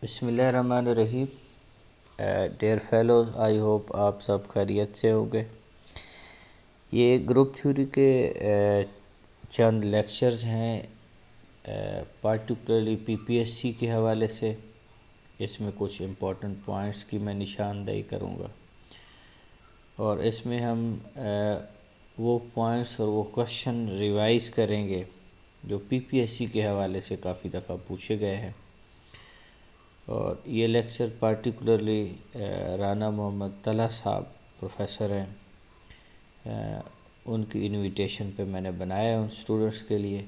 बिस्मिल्लाहिर्रहमानिर्रहीम। Dear fellows, I hope आप सब खैरियत से होंगे। ये ग्रुप थ्योरी के चंद लेक्चर्स हैं, पार्टिकुलरली पीपीएससी के हवाले से। इसमें कुछ इम्पोर्टेंट पॉइंट्स की मैं निशानदेही करूँगा और इसमें हम वो पॉइंट्स और वो क्वेश्चन रिवाइज़ करेंगे जो पीपीएससी के हवाले से काफ़ी दफ़ा पूछे गए हैं। और ये लेक्चर पार्टिकुलरली राना मोहम्मद तला साहब प्रोफेसर हैं, उनकी इनविटेशन पे मैंने बनाया है उन स्टूडेंट्स के लिए।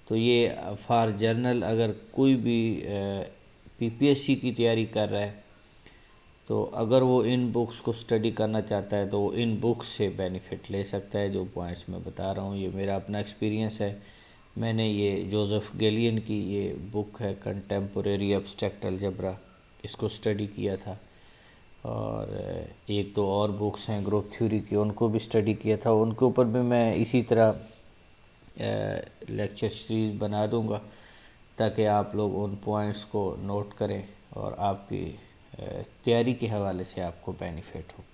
तो ये फॉर जर्नल अगर कोई भी पीपीएससी की तैयारी कर रहा है तो अगर वो इन बुक्स को स्टडी करना चाहता है तो वो इन बुक्स से बेनिफिट ले सकता है। जो पॉइंट्स मैं बता रहा हूँ ये मेरा अपना एक्सपीरियंस है। मैंने ये जोसेफ गैलियन की ये बुक है कंटेम्पोरेरी एब्स्ट्रैक्ट अलजेब्रा, इसको स्टडी किया था। और एक दो और बुक्स हैं ग्रुप थ्योरी की, उनको भी स्टडी किया था। उनके ऊपर भी मैं इसी तरह लेक्चर सीरीज़ बना दूंगा ताकि आप लोग उन पॉइंट्स को नोट करें और आपकी तैयारी के हवाले से आपको बेनिफिट हो।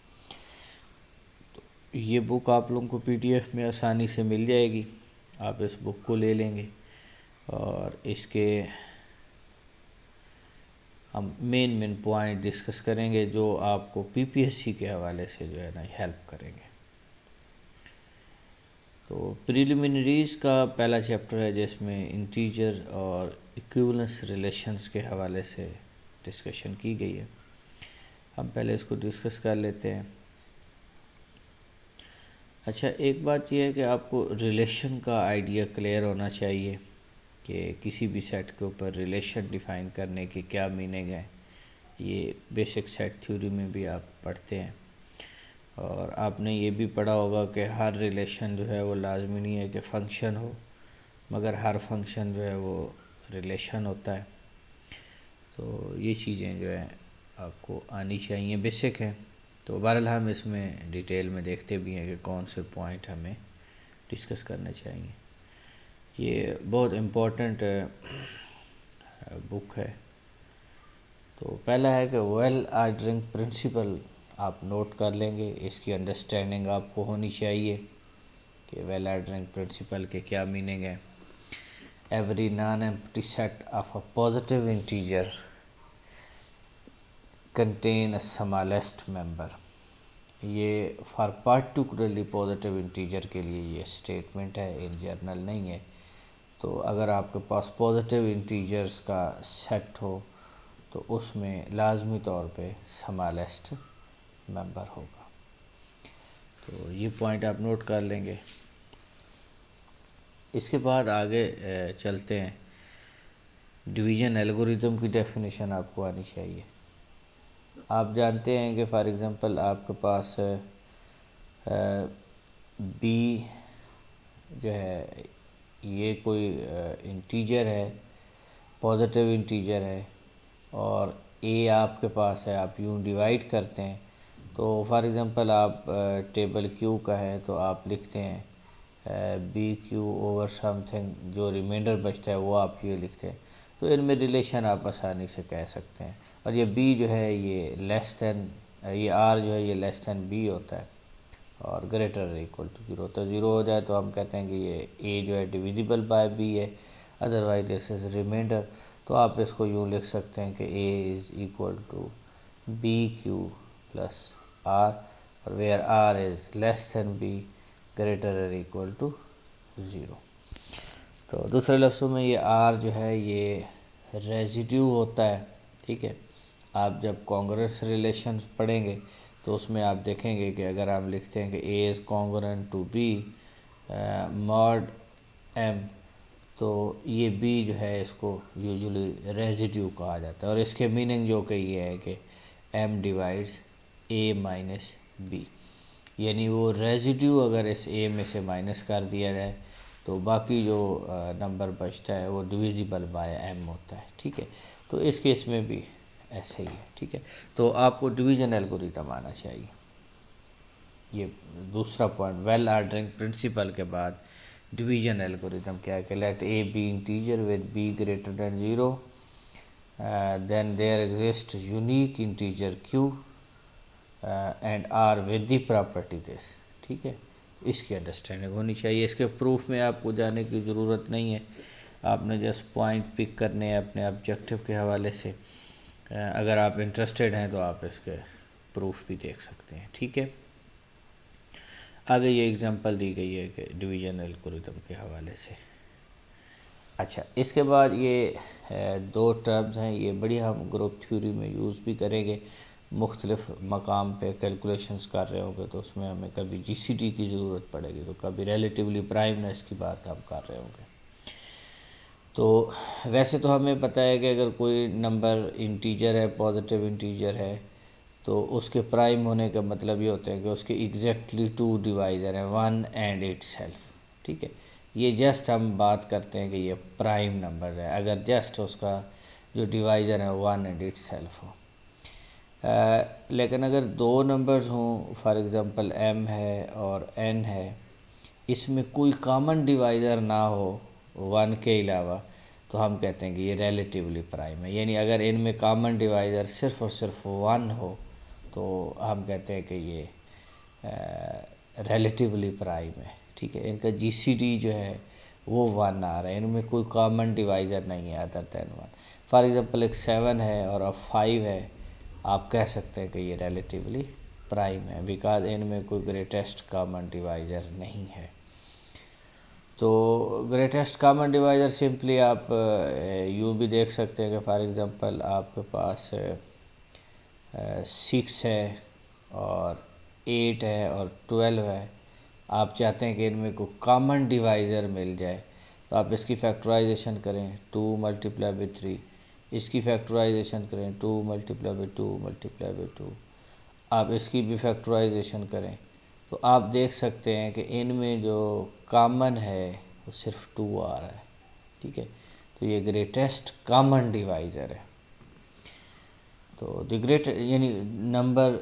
तो ये बुक आप लोगों को पीडीएफ में आसानी से मिल जाएगी, आप इस बुक को ले लेंगे और इसके हम मेन पॉइंट डिस्कस करेंगे जो आपको पीपीएससी के हवाले से जो है ना हेल्प करेंगे। तो प्रिलिमिनरीज़ का पहला चैप्टर है जिसमें इंटीजर और इक्विवेलेंस रिलेशंस के हवाले से डिस्कशन की गई है। हम पहले इसको डिस्कस कर लेते हैं। अच्छा, एक बात यह है कि आपको रिलेशन का आइडिया क्लियर होना चाहिए कि किसी भी सेट के ऊपर रिलेशन डिफ़ाइन करने के क्या मीनिंग है। ये बेसिक सेट थ्योरी में भी आप पढ़ते हैं और आपने ये भी पढ़ा होगा कि हर रिलेशन जो है वो लाजमी नहीं है कि फ़ंक्शन हो, मगर हर फंक्शन जो है वो रिलेशन होता है। तो ये चीज़ें जो है आपको आनी चाहिए, बेसिक है। तो बहरहाल हम इसमें डिटेल में देखते भी हैं कि कौन से पॉइंट हमें डिस्कस करने चाहिए। ये बहुत इम्पोर्टेंट बुक है। तो पहला है कि वेल ऑर्डरिंग प्रिंसिपल आप नोट कर लेंगे, इसकी अंडरस्टैंडिंग आपको होनी चाहिए कि वेल ऑर्डरिंग प्रिंसिपल के क्या मीनिंग है। Every non empty set of a positive integer contain a smallest member. ये फॉर पार्टिकुलरली पॉजिटिव इंटीजर के लिए ये स्टेटमेंट है, इन जनरल नहीं है। तो अगर आपके पास पॉजिटिव इंटीजर्स का सेट हो तो उसमें लाजमी तौर पे स्मॉलेस्ट मेंबर होगा। तो ये पॉइंट आप नोट कर लेंगे। इसके बाद आगे चलते हैं। डिवीज़न एल्गोरिथम की डेफिनेशन आपको आनी चाहिए। आप जानते हैं कि फॉर एग्ज़ाम्पल आपके पास बी जो है ये कोई इंटीजर है, पॉजिटिव इंटीजर है और ए आपके पास है, आप यूँ डिवाइड करते हैं। तो फॉर एग्ज़ाम्पल आप टेबल क्यू का है तो आप लिखते हैं बी क्यू ओवर समथिंग, जो रिमाइंडर बचता है वो आप ये लिखते हैं। तो इनमें रिलेशन आप आसानी से कह सकते हैं। और ये बी जो है ये लेस दैन, ये आर जो है ये लेस दैन बी होता है और ग्रेटर इक्वल टू ज़ीरो। तो ज़ीरो हो जाए तो हम कहते हैं कि ये ए जो है डिविजिबल बाय बी है, अदरवाइज दिस इज़ रिमाइंडर। तो आप इसको यूँ लिख सकते हैं कि ए is equal to b q plus r, और where r is less than b greater और इक्वल टू ज़ीरो। तो दूसरे लफ्ज़ों में ये आर जो है ये रेजिड्यू होता है, ठीक है। आप जब कॉन्ग्रुएंस रिलेशन पढ़ेंगे तो उसमें आप देखेंगे कि अगर आप लिखते हैं कि ए is congruent to B mod M, तो ये बी जो है इसको यूजुअली रेजिड्यू कहा जाता है। और इसके मीनिंग जो कि ये है कि एम डिवाइड्स ए माइनस बी, यानी वो रेजिड्यू अगर इस ए में से माइनस कर दिया जाए तो बाकी जो नंबर बचता है वो डिविजिबल बाय एम होता है, ठीक है। तो इस केस में भी ऐसे ही है, ठीक है। तो आपको डिवीजन एल्गोरिथम आना चाहिए। ये दूसरा पॉइंट, वेल ऑर्डरिंग प्रिंसिपल के बाद डिवीजन एल्गोरिथम क्या है कि let A B integer with B greater than zero then there exists unique integer q and r with the property this। ठीक है, इसकी अंडरस्टैंडिंग होनी चाहिए। इसके प्रूफ में आपको जाने की ज़रूरत नहीं है, आपने जस्ट पॉइंट पिक करने हैं अपने ऑब्जेक्टिव के हवाले से। अगर आप इंटरेस्टेड हैं तो आप इसके प्रूफ भी देख सकते हैं। ठीक है, आगे ये एग्जांपल दी गई है कि डिवीजन एल्गोरिथम के हवाले से। अच्छा, इसके बाद ये दो टर्म्स हैं, ये बड़ी हम ग्रुप थ्योरी में यूज़ भी करेंगे। मुख्तलिफ मकाम पे कैलकुलेशंस कर रहे होंगे तो उसमें हमें कभी जीसीडी की ज़रूरत पड़ेगी, तो कभी रिलेटिवली प्राइमनेस की बात हम कर रहे होंगे। तो वैसे तो हमें पता है कि अगर कोई नंबर इंटीजर है, पॉजिटिव इंटीजर है, तो उसके प्राइम होने का मतलब ये होता है कि उसके एग्जैक्टली टू डिवाइज़र हैं, वन एंड इटसेल्फ। ठीक है, ये जस्ट हम बात करते हैं कि ये प्राइम नंबर है अगर जस्ट उसका जो डिवाइज़र है वन एंड इटसेल्फ हो। लेकिन अगर दो नंबर्स हों, फॉर एग्ज़ाम्पल m है और n है, इसमें कोई कॉमन डिवाइज़र ना हो वन के अलावा, तो हम कहते हैं कि ये रिलेटिवली प्राइम है। यानी अगर इनमें कॉमन डिवाइज़र सिर्फ़ और सिर्फ वन हो तो हम कहते हैं कि ये रिलेटिवली प्राइम है। ठीक है, इनका जीसीडी जो है वो वन आ रहा है, इनमें कोई कॉमन डिवाइज़र नहीं है other than one. For example एक 7 है और अब 5 है, आप कह सकते हैं कि ये रिलेटिवली प्राइम है बिकॉज इनमें कोई ग्रेटेस्ट कॉमन डिवाइज़र नहीं है। तो ग्रेटेस्ट कॉमन डिवाइज़र सिंपली आप यूँ भी देख सकते हैं कि फॉर एग्ज़ाम्पल आपके पास 6 है और 8 है और 12 है, आप चाहते हैं कि इनमें कोई कॉमन डिवाइज़र मिल जाए, तो आप इसकी फैक्टराइजेशन करें 2 मल्टीप्लाई बाई 3, इसकी फैक्टराइजेशन करें 2 मल्टीप्लाई बाई 2 मल्टीप्लाई बाई 2, आप इसकी भी फैक्टराइजेशन करें, तो आप देख सकते हैं कि इनमें जो कॉमन है वो सिर्फ 2 आ रहा है। ठीक है, तो ये ग्रेटेस्ट कॉमन डिवाइज़र है। तो द ग्रेट यानी number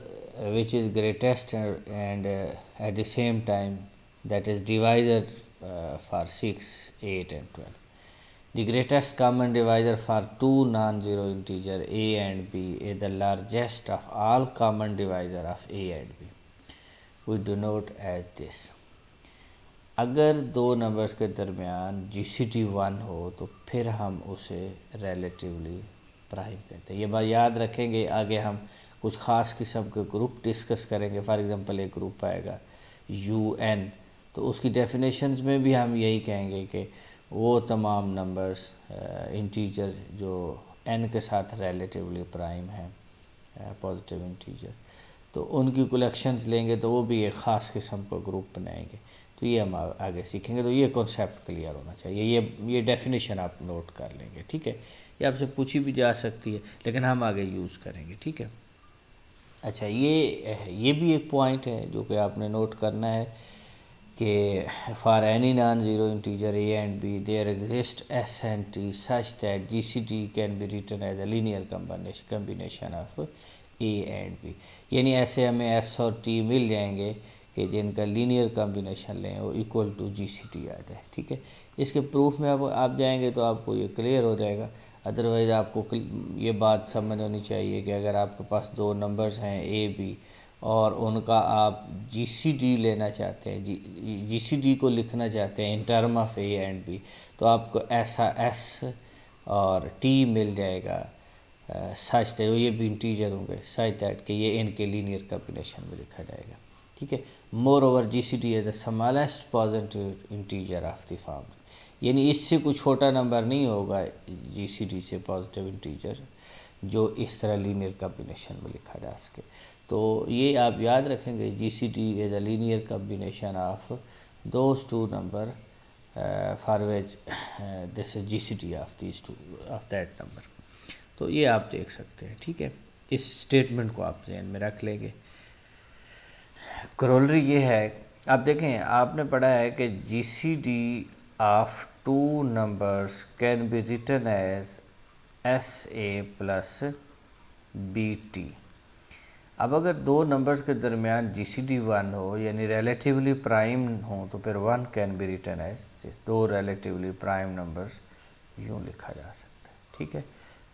which is greatest and at the same time that is divisor for 6, 8 and 12। The greatest common divisor for two non-zero integer a and b is the largest of all common divisor of a and b. We denote as this. अगर दो numbers के दरमियान GCD 1 हो तो फिर हम उसे relatively prime कहते हैं। ये बात याद रखेंगे, आगे हम कुछ ख़ास किस्म के ग्रुप डिस्कस करेंगे। फॉर एग्ज़ाम्पल एक ग्रुप आएगा UN, तो उसकी डेफिनेशंस में भी हम यही कहेंगे कि वो तमाम नंबर्स इंटीजर जो n के साथ रिलेटिवली प्राइम है, पॉजिटिव इंटीजर, तो उनकी कलेक्शंस लेंगे तो वो भी एक ख़ास किस्म का ग्रुप बनाएंगे। तो ये हम आगे सीखेंगे। तो ये कॉन्सेप्ट क्लियर होना चाहिए, ये डेफिनेशन आप नोट कर लेंगे। ठीक है, ये आपसे पूछी भी जा सकती है लेकिन हम आगे यूज़ करेंगे। ठीक है, अच्छा, ये भी एक पॉइंट है जो कि आपने नोट करना है कि for any non zero integer a and b there exist s and t such that GCD can be written as a linear combination of a and b। यानी ऐसे हमें s और t मिल जाएंगे कि जिनका लीनियर कम्बिनेशन लें वो equal to GCD आ जाए। ठीक है, इसके प्रूफ में अब आप जाएंगे तो आपको ये क्लियर हो जाएगा। अदरवाइज़ आपको ये बात समझ होनी चाहिए कि अगर आपके पास दो नंबर्स हैं a b और उनका आप जीसीडी लेना चाहते हैं, जीसीडी को लिखना चाहते हैं in term of a and b, तो आपको ऐसा s और t मिल जाएगा सच दैट, ये भी इंटीजर होंगे, सच दैट कि ये इनके लीनियर कॉम्बिनेशन में लिखा जाएगा। ठीक है, more over GCD is the smallest positive integer of the form. यानी इससे कोई छोटा नंबर नहीं होगा जीसीडी से पॉजिटिव इंटीजर जो इस तरह लीनियर कॉम्बिनेशन में लिखा जा सके। तो ये आप याद रखेंगे, GCD is a linear combination of those two number for which this is GCD of these two of that number. तो ये आप देख सकते हैं। ठीक है, इस स्टेटमेंट को आप ध्यान में रख लेंगे। करोलरी ये है, आप देखें आपने पढ़ा है कि GCD of two numbers can be written as SA plus BT। अब अगर दो नंबर्स के दरमियान जीसीडी 1 हो यानी रिलेटिवली प्राइम हो तो फिर 1 कैन बी रिटन एज, दो रिलेटिवली प्राइम नंबर्स यूँ लिखा जा सकता है। ठीक है,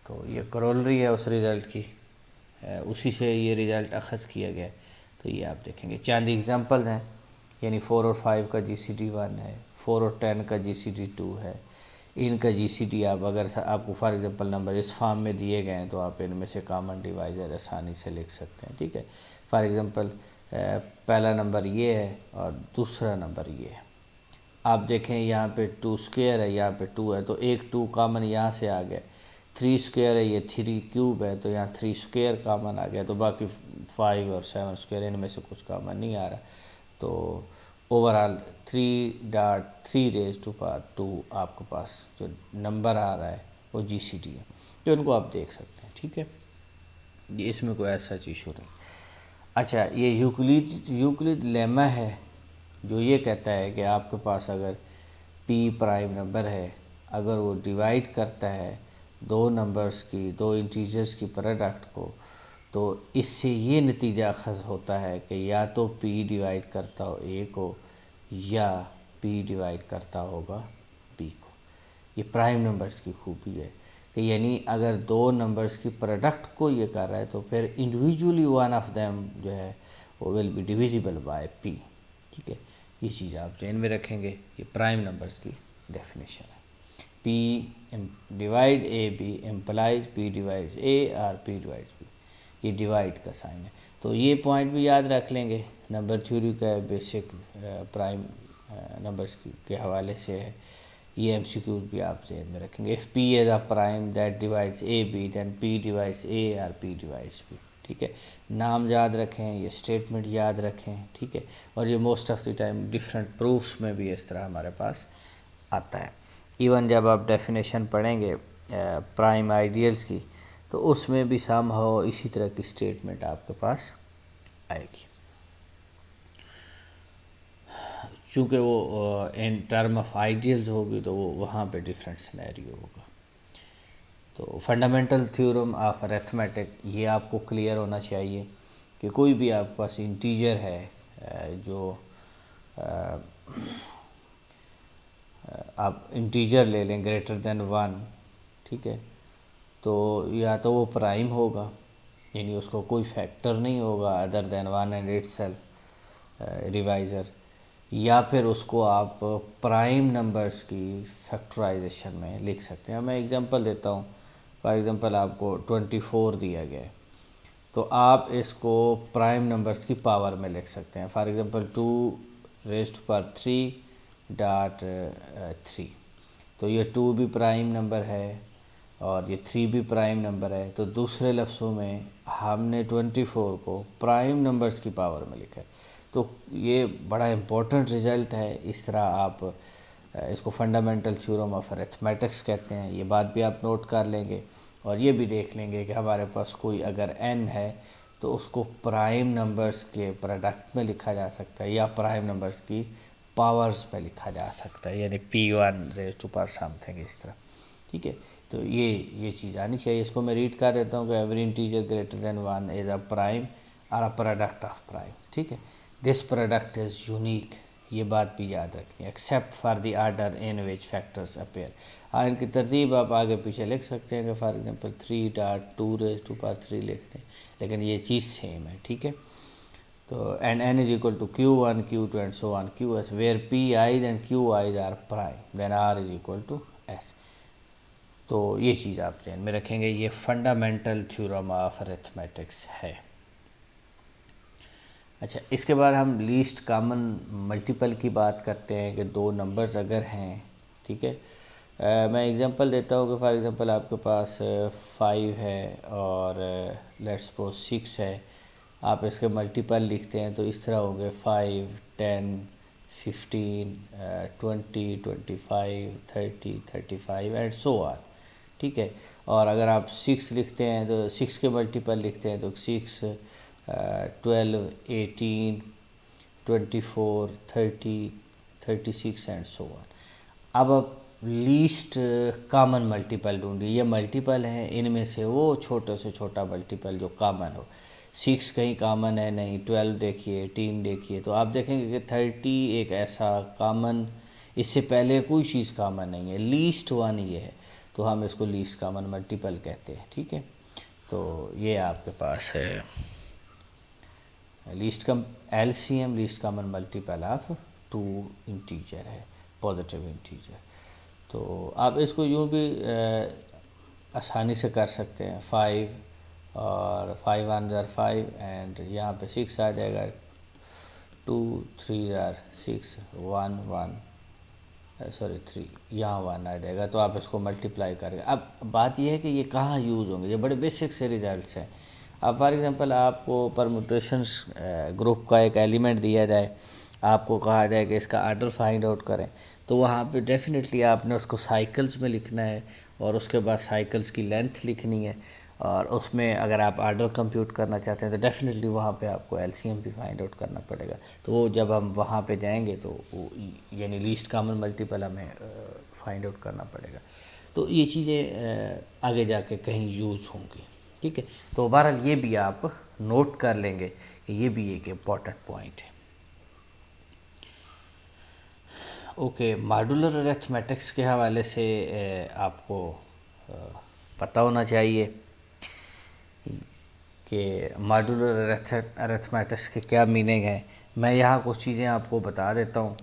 तो ये करोलरी है उस रिज़ल्ट की, उसी से ये रिज़ल्ट अखज़ किया गया। तो ये आप देखेंगे चंद एग्जांपल्स हैं, यानी 4 और 5 का GCD 1 है, 4 और 10 का GCD 2 है। इनका GCD आप अगर आपको फॉर एग्जांपल नंबर इस फॉर्म में दिए गए हैं तो आप इनमें से कॉमन डिवाइज़र आसानी से लिख सकते हैं, ठीक है। फॉर एग्जांपल पहला नंबर ये है और दूसरा नंबर ये है। आप देखें यहाँ पे 2 स्क्वायर है, यहाँ पे 2 है, तो एक 2 कॉमन यहाँ से आ गया। 3 स्क्वायर है, ये 3 क्यूब है, तो यहाँ 3 स्क्वायर कॉमन आ गया। तो बाकी 5 और 7 स्क्वायर इनमें से कुछ कॉमन नहीं आ रहा। तो ओवरऑल 3.3 रेज़ टू पावर 2 आपके पास जो नंबर आ रहा है वो GCD है। तो इनको आप देख सकते हैं, ठीक है। ये इसमें कोई ऐसा इशू नहीं। अच्छा, ये यूक्लिड लेमा है जो ये कहता है कि आपके पास अगर P प्राइम नंबर है, अगर वो डिवाइड करता है दो नंबर्स की, दो इंटीजर्स की प्रोडक्ट को, तो इससे ये नतीजा अखज़ होता है कि या तो P डिवाइड करता हो A को या P डिवाइड करता होगा B को। ये प्राइम नंबर्स की खूबी है कि यानी अगर दो नंबर्स की प्रोडक्ट को ये कर रहा है तो फिर इंडिविजुअली वन ऑफ देम जो है वो will be divisible by P, ठीक है। ये चीज़ आप ध्यान में रखेंगे, ये प्राइम नंबर्स की डेफिनेशन है। P divide AB implies P divides A और P डिवाइड्स B, ये डिवाइड का साइन है। तो ये पॉइंट भी याद रख लेंगे, नंबर थ्योरी का बेसिक प्राइम नंबर्स के हवाले से है। ये MCQs भी आप ध्यान में रखेंगे। If P is a prime that divides AB then P divides A और P डिवाइड्स B, ठीक है। नाम याद रखें, ये स्टेटमेंट याद रखें, ठीक है। और ये most of the time different proofs में भी इस तरह हमारे पास आता है। इवन जब आप डेफिनेशन पढ़ेंगे प्राइम आइडियल्स की तो उसमें भी सम हो इसी तरह की स्टेटमेंट आपके पास आएगी, चूँकि वो इन टर्म ऑफ आइडियल्स होगी तो वो वहाँ पे डिफरेंट सिनेरियो होगा। तो फंडामेंटल थ्योरम ऑफ अरिथमेटिक ये आपको क्लियर होना चाहिए कि कोई भी आपके पास इंटीजर है जो आप इंटीजर ले लें ग्रेटर देन 1, ठीक है, तो या तो वो प्राइम होगा, यानी उसको कोई फैक्टर नहीं होगा other than 1 and itself divisor, या फिर उसको आप प्राइम नंबर्स की फैक्टराइजेशन में लिख सकते हैं। मैं एग्जांपल देता हूँ। फॉर एग्जांपल आपको 24 दिया गया है, तो आप इसको प्राइम नंबर्स की पावर में लिख सकते हैं। For example 2 raise to power 3.3, तो ये 2 भी प्राइम नंबर है और ये 3 भी प्राइम नंबर है। तो दूसरे लफ्ज़ों में हमने 24 को प्राइम नंबर्स की पावर में लिखा है। तो ये बड़ा इम्पोर्टेंट रिज़ल्ट है। इस तरह आप इसको फंडामेंटल थ्योरम ऑफ अरिथमेटिक्स कहते हैं। ये बात भी आप नोट कर लेंगे और ये भी देख लेंगे कि हमारे पास कोई अगर n है तो उसको प्राइम नंबर्स के प्रोडक्ट में लिखा जा सकता है या प्राइम नंबर्स की पावर्स में लिखा जा सकता है, यानी P1 rays to power something इस तरह, ठीक है। तो ये चीज़ आनी चाहिए। इसको मैं रीड कर देता हूँ कि every integer greater than 1 is a prime और अ प्रोडक्ट ऑफ प्राइम, ठीक है। दिस प्रोडक्ट इज़ यूनिक, ये बात भी याद रखें, except for the order in which factors appear. हाँ, इनकी तरतीब आप आगे पीछे लिख सकते हैं कि for example 3.2 raise to power 3 लिखते हैं, लेकिन ये चीज़ सेम है, ठीक है। तो and n is equal to Q1 Q2 and so on Qs where Pi's and Qi's are prime then R is equal to S। तो ये चीज़ आप ध्यान में रखेंगे, ये फंडामेंटल थ्योरम ऑफ अरिथमेटिक्स है। अच्छा, इसके बाद हम लीस्ट कॉमन मल्टीपल की बात करते हैं कि दो नंबर्स अगर हैं, ठीक है। मैं एग्जांपल देता हूँ कि फॉर एग्जांपल आपके पास 5 है और लेट्स सपोज 6 है। आप इसके मल्टीपल लिखते हैं तो इस तरह होंगे 5, 10, 15, 20, 25, 30, 35 एंड सो ऑन, ठीक है। और अगर आप 6 लिखते हैं तो 6 के मल्टीपल लिखते हैं तो 6, 12, 18, 24, 30, 36 एंड सो ऑन। अब आप लीस्ट कॉमन मल्टीपल ढूंढिए। ये मल्टीपल हैं, इनमें से वो छोटे से छोटा मल्टीपल जो कॉमन हो। 6 कहीं कॉमन है नहीं, 12 देखिए, 18 देखिए, तो आप देखेंगे कि 30 एक ऐसा कॉमन, इससे पहले कोई चीज़ कॉमन नहीं है, लीस्ट वन ये है। तो हम इसको लीस्ट कॉमन मल्टीपल कहते हैं, ठीक है। तो ये आपके पास है LCM least common multiple of 2 integer है, पॉजिटिव इंटीजर। तो आप इसको यूँ भी आसानी से कर सकते हैं, 5 और 5 1 ज़ार 5 एंड यहाँ पे 6 आ जाएगा, 2 3 ज़ार 6 1 1 सॉरी 3, यहाँ 1 आ जाएगा। तो आप इसको मल्टीप्लाई करेंगे। अब बात यह है कि ये कहाँ यूज़ होंगे, ये बड़े बेसिक से रिजल्ट्स हैं। अब फॉर एग्जांपल आपको परम्यूटेशंस ग्रुप का एक एलिमेंट दिया जाए, आपको कहा जाए कि इसका आर्डर फाइंड आउट करें, तो वहाँ पे डेफिनेटली आपने उसको साइकिल्स में लिखना है और उसके बाद साइकिल्स की लेंथ लिखनी है, और उसमें अगर आप आर्डर कंप्यूट करना चाहते हैं तो डेफिनेटली वहाँ पे आपको LCM भी फाइंड आउट करना पड़ेगा। तो वो जब हम वहाँ पे जाएंगे तो वो यानी लीस्ट कॉमन मल्टीपल हमें फाइंड आउट करना पड़ेगा। तो ये चीज़ें आगे जाके कहीं यूज़ होंगी, ठीक है। तो बहरहाल ये भी आप नोट कर लेंगे कि ये भी एक इम्पॉर्टेंट पॉइंट है। ओके, मॉड्यूलर अरिथमेटिक्स के हवाले से आपको पता होना चाहिए कि मॉड्यूलर अरिथमेटिक्स के क्या मीनिंग है। मैं यहाँ कुछ चीज़ें आपको बता देता हूँ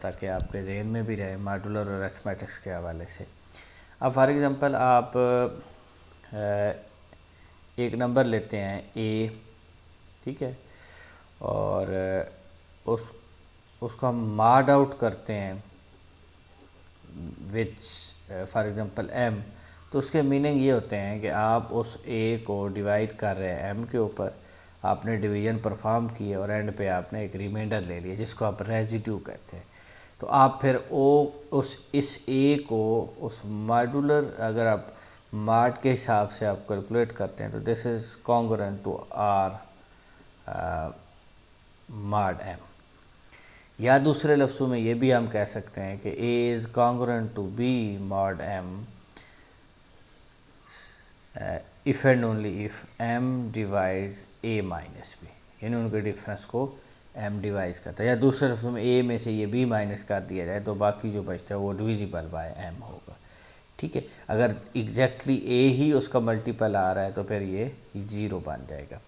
ताकि आपके जहन में भी रहे मॉड्यूलर अरिथमेटिक्स के हवाले से। अब फॉर एग्ज़ाम्पल आप एक नंबर लेते हैं A, ठीक है, और उसको हम मॉड आउट करते हैं विच फॉर एग्ज़ाम्पल M, तो उसके मीनिंग ये होते हैं कि आप उस A को डिवाइड कर रहे हैं M के ऊपर, आपने डिवीज़न परफॉर्म किए और एंड पे आपने एक रिमाइंडर ले लिया जिसको आप रेजिड्यू कहते हैं। तो आप फिर इस A को उस मॉड्यूलर, अगर आप मॉड के हिसाब से आप कैलकुलेट करते हैं तो this is congruent to R mod M। या दूसरे लफ्ज़ों में ये भी हम कह सकते हैं कि A is congruent to B mod M if and only if M divides A minus B, यानी उनके डिफरेंस को M डिवाइस करता है। या दूसरे लफ्ज़ों में A में से ये B माइनस कर दिया जाए तो बाकी जो बचता है वो डिविजिबल बाय M होगा, ठीक है। अगर एग्जैक्टली A ही उसका मल्टीपल आ रहा है तो फिर ये 0 बन जाएगा,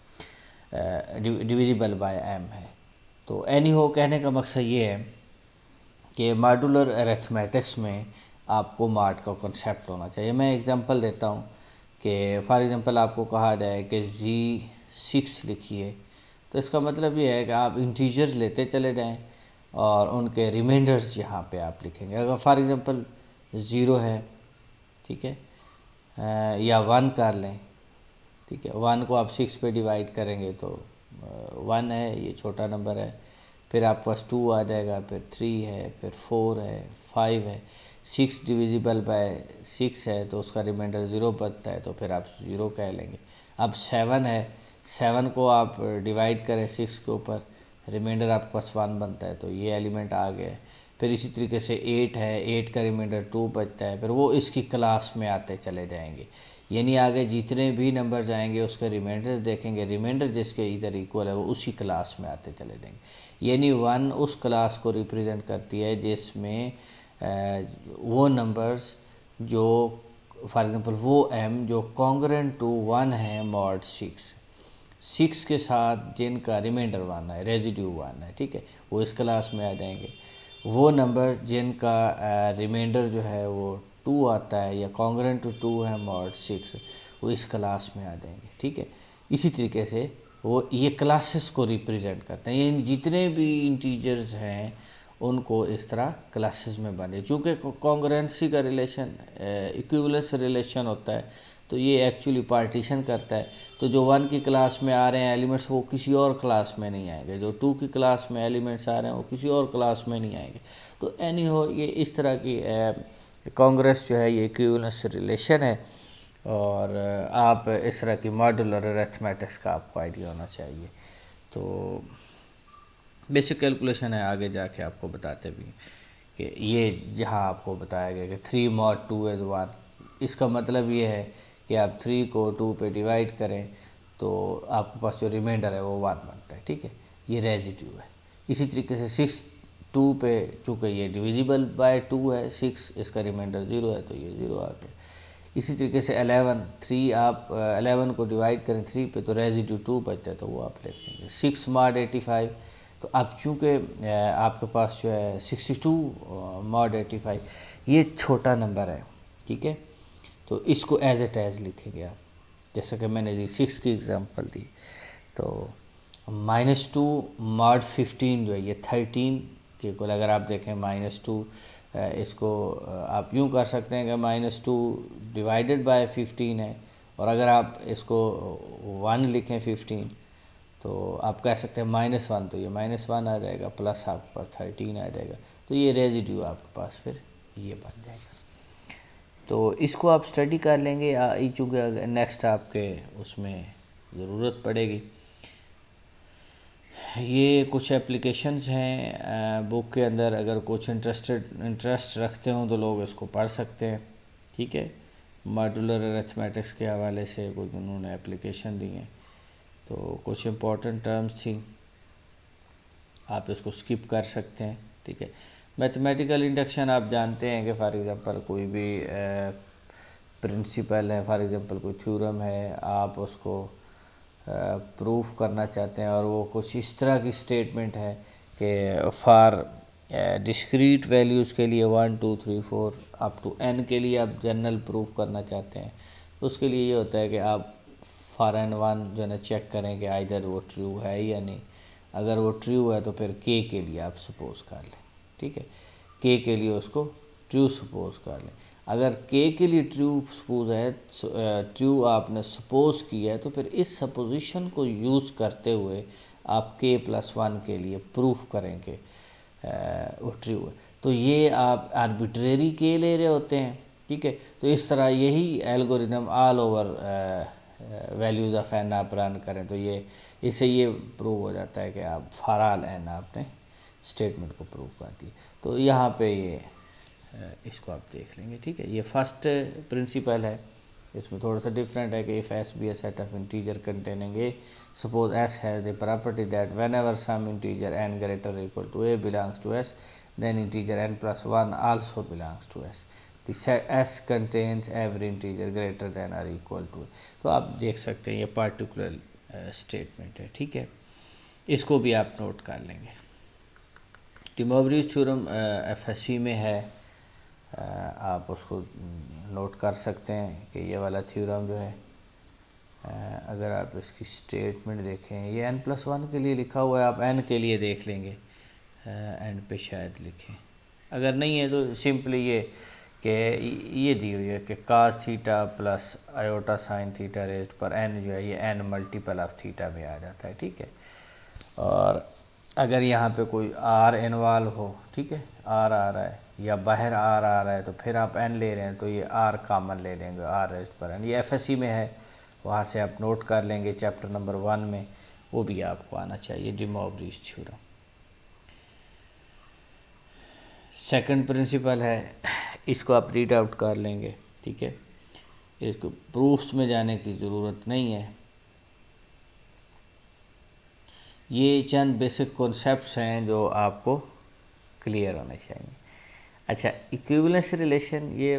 डिविजिबल बाय M है। तो एनी हो, कहने का मकसद ये है कि मॉड्यूलर अरिथमेटिक्स में आपको मॉड का कॉन्सेप्ट होना चाहिए। मैं एग्जांपल देता हूँ कि फॉर एग्जांपल आपको कहा जाए कि G6 लिखिए, तो इसका मतलब ये है कि आप इंटीजर लेते चले जाएं और उनके रिमाइंडर्स यहाँ पे आप लिखेंगे। अगर फॉर एग्जांपल 0 है, ठीक है, या 1 कर लें, ठीक है, 1 को आप 6 पे डिवाइड करेंगे तो 1 है, ये छोटा नंबर है, फिर आपके पास 2 आ जाएगा, फिर 3 है, फिर 4 है, 5 है। 6 डिविजिबल बाय 6 है तो उसका रिमाइंडर 0 बचता है, तो फिर आप 0 कह लेंगे। अब 7 है, 7 को आप डिवाइड करें 6 के ऊपर, रिमाइंडर आपके पास 1 बनता है, तो ये एलिमेंट आ गया है। फिर इसी तरीके से 8 है, 8 का रिमाइंडर 2 बचता है, फिर वो इसकी क्लास में आते चले जाएंगे। यानी आगे जितने भी नंबर्स आएंगे उसके रिमाइंडर्स देखेंगे, रिमाइंडर जिसके इधर इक्वल है वो उसी क्लास में आते चले जाएंगे। यानी 1 उस क्लास को रिप्रेजेंट करती है जिसमें वो नंबर्स जो फॉर एग्जांपल वो M जो कॉन्ग्रुएंट टू 1 है मॉड 6 के साथ जिनका रिमाइंडर 1 है, रेजिड्यू 1 है, ठीक है, वो इस क्लास में आ जाएंगे। वो नंबर जिनका रिमाइंडर जो है वो 2 आता है या कॉन्ग्रुएंट टू 2 है मॉड 6, वो इस क्लास में आ जाएंगे, ठीक है। इसी तरीके से वो ये क्लासेस को रिप्रेजेंट करते हैं, यानी जितने भी इंटीजर्स हैं उनको इस तरह क्लासेस में बांधे। चूँकि कॉन्ग्रुएंसी का रिलेशन इक्विवेलेंस रिलेशन होता है तो ये एक्चुअली पार्टीशन करता है। तो जो 1 की क्लास में आ रहे हैं एलिमेंट्स वो किसी और क्लास में नहीं आएंगे, जो 2 की क्लास में एलिमेंट्स आ रहे हैं वो किसी और क्लास में नहीं आएंगे। तो एनी हो, ये इस तरह की कांग्रेस जो है ये इक्विवेलेंस रिलेशन है, और आप इस तरह की मॉड्यूलर अरिथमेटिक्स का आपको आइडिया होना चाहिए। तो बेसिक कैलकुलेशन है, आगे जाके आपको बताते भी कि ये जहाँ आपको बताया गया कि 3 मॉड 2 इज़ 1, इसका मतलब ये है कि आप 3 को 2 पे डिवाइड करें तो आपके पास जो रिमाइंडर है वो 1 बनता है, ठीक है, ये रेजिड्यू है। इसी तरीके से 6 2 पे, चूँकि ये डिविजिबल बाय 2 है 6, इसका रिमाइंडर 0 है तो ये 0 आ गया। इसी तरीके से 11, 3 आप 11 को डिवाइड करें 3 पे तो रेजिड्यू 2 बचता है तो वो आप लिख देंगे। 6 मॉड 85, तो अब चूँकि आपके पास जो है 62 मॉड 85 ये छोटा नंबर है, ठीक है, तो इसको एज इट एज लिखेंगे आप, जैसा कि मैंने जी 6 की एग्जांपल दी। तो -2 मॉड 15 जो है ये 13 के कुल, अगर आप देखें -2 इसको आप यूँ कर सकते हैं कि -2 डिवाइडेड बाय 15 है, और अगर आप इसको 1 लिखें 15 तो आप कह सकते हैं -1, तो ये -1 आ जाएगा, प्लस आपके पास 13 आ जाएगा, तो ये रेजिड्यू आपके पास फिर ये बन जाएगा। तो इसको आप स्टडी कर लेंगे, चूँकि नेक्स्ट आपके उसमें ज़रूरत पड़ेगी। ये कुछ एप्लीकेशंस हैं बुक के अंदर, अगर कुछ इंटरेस्ट रखते हों तो लोग इसको पढ़ सकते हैं, ठीक है। मॉड्यूलर अरिथमेटिक्स के हवाले से कुछ उन्होंने एप्लीकेशन दी हैं, तो कुछ इम्पोर्टेंट टर्म्स थी, आप इसको स्किप कर सकते हैं, ठीक है। मैथमेटिकल इंडक्शन आप जानते हैं कि फॉर एग्ज़ाम्पल कोई भी प्रिंसिपल है, फॉर एग्ज़ाम्पल कोई थ्योरम है, आप उसको प्रूफ करना चाहते हैं और वो कुछ इस तरह की स्टेटमेंट है कि फॉर डिस्क्रीट वैल्यूज़ के लिए 1 2 3 4 अप टू n के लिए आप जनरल प्रूफ करना चाहते हैं, तो उसके लिए ये होता है कि आप फॉर n1 जो है ना चेक करें कि आइदर वो ट्रू है या नहीं। अगर वो ट्रू है तो फिर k के लिए आप सपोज़ कर लें, ठीक है, k के लिए उसको ट्रू सपोज़ कर लें। अगर k के लिए ट्रू सपोज है, ट्रू आपने सपोज़ किया है, तो फिर इस सपोजिशन को यूज़ करते हुए आप k+1 के लिए प्रूफ करेंगे वो ट्रू है। तो ये आप आर्बिट्रेरी k ले रहे होते हैं, ठीक है। तो इस तरह यही algorithm all over values of n आप रन करें तो ये इससे ये प्रूव हो जाता है कि आप फॉर ऑल n आपने स्टेटमेंट को प्रूव कर दिया। तो यहाँ पे ये इसको आप देख लेंगे, ठीक है। ये फर्स्ट प्रिंसिपल है, इसमें थोड़ा सा डिफरेंट है कि if S be a set of integer containing A, suppose S has the property that whenever some integer N greater equal to A belongs to S, then integer n+1 also belongs to S, the set S contains every integer greater than और equal to A. तो आप देख सकते हैं ये particular statement है, ठीक है, इसको भी आप नोट कर लेंगे। डी मोवरीज थ्योरम एफएससी में है, आप उसको नोट कर सकते हैं कि ये वाला थ्योरम जो है, अगर आप इसकी स्टेटमेंट देखें ये n+1 के लिए लिखा हुआ है, आप n के लिए देख लेंगे, एंड पे शायद लिखें, अगर नहीं है तो सिंपली ये कि ये दी हुई है कि cos theta plus iota sine theta raised पर n जो है ये n मल्टीपल ऑफ थीटा में आ जाता है, ठीक है। और अगर यहाँ पे कोई r इन्वॉल्व हो, ठीक है, r आ रहा है या बाहर r आ रहा है तो फिर आप n ले रहे हैं तो ये r कॉमन ले लेंगे, r रेज़्ड पर n, ये एफएससी में है, वहाँ से आप नोट कर लेंगे चैप्टर नंबर 1 में, वो भी आपको आना चाहिए, डी मोवरीज थ्योरम। सेकंड प्रिंसिपल है, इसको आप रीड आउट कर लेंगे, ठीक है, इसको प्रूफ्स में जाने की ज़रूरत नहीं है, ये चंद बेसिक कॉन्सेप्ट्स हैं जो आपको क्लियर होने चाहिए। अच्छा, इक्विवेलेंस रिलेशन ये